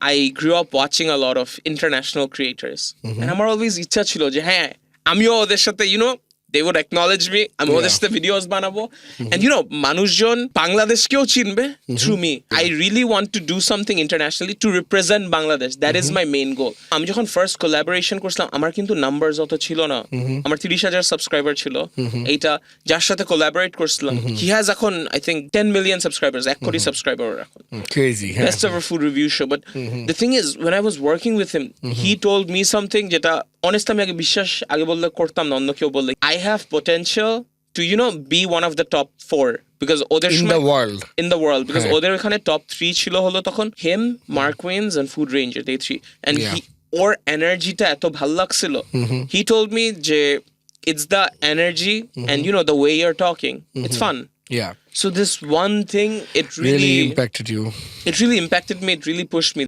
I grew up watching a lot of international creators. And আমার always ইচ্ছা ছিল যে হ্যাঁ আমিও ওদের সাথে they would acknowledge me. আমি ওদের সাথে ভিডিওস বানাবো and মানুষজন বাংলাদেশকেও চিনবে through me. I really want to do something internationally to represent Bangladesh. That is my main goal. আমি যখন ফার্স্ট কোলাবোরেশন করছিলাম আমার কিন্তু নাম্বারস অত ছিল না, আমার 30,000 সাবস্ক্রাইবার ছিল। এইটা যার সাথে কোলাবোরেট করছিলাম he has এখন I think 10 million subscribers, 1 কোটি সাবস্ক্রাইবার এখন। Crazy. Best ever food review show. But the thing is, when I was working with him, he told me something যেটা honestly আমি আগে বিশ্বাস আগে বললে করতাম না, অন্য কেউ বললে I have potential to be one of the top 4 because ওদের In the world. in the world because ওদের এখানে top 3 ছিল হলো তখন him, Mark Waynes and Food Ranger, they 3 and Yeah. ওর এনার্জিটা এত ভালো লাগছিল। He told me যে it's the energy and the way you're talking, it's fun. Yeah. So this one thing, it Really really impacted you. it really impacted me, it really pushed me.